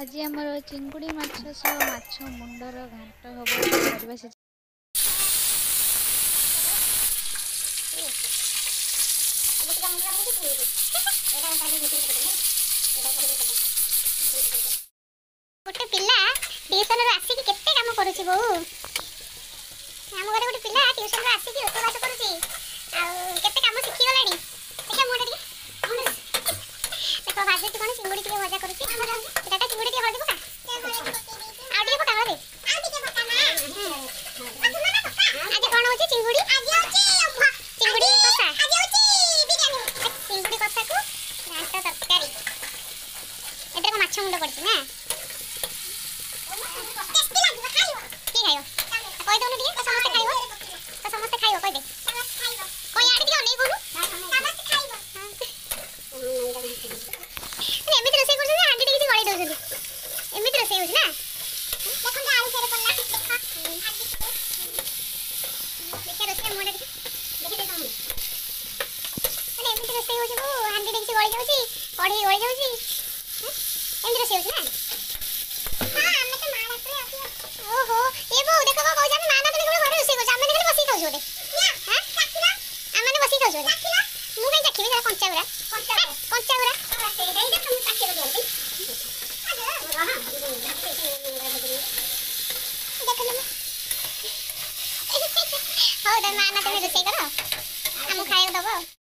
ଆଜି ଆମର ଚିଙ୍ଗୁଡ଼ି ମାଛ ସହ ମାଛ ମୁଣ୍ଡର ଘାଣ୍ଟ ହବ କରିବା ସେ ଗୋଟେ ପିଲା ଟ୍ୟୁସନରୁ ଆସିକି କେତେ କାମ କରୁଛି ବୋଉ। ଆମ ଘରେ ଗୋଟେ ପିଲା ଟ୍ୟୁସନରୁ ଆସିକି ରୋଷେଇବାସ କରୁଛି ଆଉ କେତେ କାମ ଶିଖିଗଲାଣି। ଦେଖିଆ ମୁଣ୍ଡ ଟିକେ ଦେଖ ଭାଜୁଛି କଣ ଚିଙ୍ଗୁଡ଼ି ଟିକେ ଭଜା କରୁଛି। ସେଟା ଚିଙ୍ଗୁଡ଼ି ଟିକେ ହଳଦୀ ପକା ଆଉ ଟିକେ ପକା ହଳଦୀ ଆଜି କଣ ହଉଛି ଚିଙ୍ଗୁଡ଼ି ଚିଙ୍ଗୁଡ଼ି କଷା ଚିଙ୍ଗୁଡ଼ି କଷାକୁ ଘାଣ୍ଟ ତରକାରୀ। ଏଥିରେ କଣ ମାଛ ମୁଣ୍ଡ ପଡ଼ିଛି ନା କହିଦଉନୁ ଟିକେ ସମସ୍ତେ ଖାଇବ ସମସ୍ତେ ଖାଇବ କହିଦେ କହି ଆଡ଼େ ଟିକେ ଅନେଇ କହୁନୁ ଏମିତି ରୋଷେଇ କରୁଛନ୍ତି ହାଣ୍ଡି କିଛି ଗଳେଇ ଦଉଛନ୍ତି ଏମିତି ରୋଷେଇ ହଉଛି ନା ଦେଖିଆ ରୋଷେଇ ମୁହଁଟା ଟିକେ ମାନେ ଏମିତି ରୋଷେଇ ହଉଛି ବୋଉ ହାଣ୍ଡି କିଛି ଗଳି ଯାଉଛି କଢ଼େଇ ଗଳି ଯାଉଛି ଏମିତି ରୋଷେଇ ହଉଛି ନା। ଓହୋ ଏ ବୋଉ ଦେଖ କଣ କହୁଛି ଆମେ ମା ନା ତମେ ଘରେ ରୋଷେଇ କରୁଛୁ ଆମେ ଦେଖି ବସିକି ଖାଉଛୁ ଗୋଟେ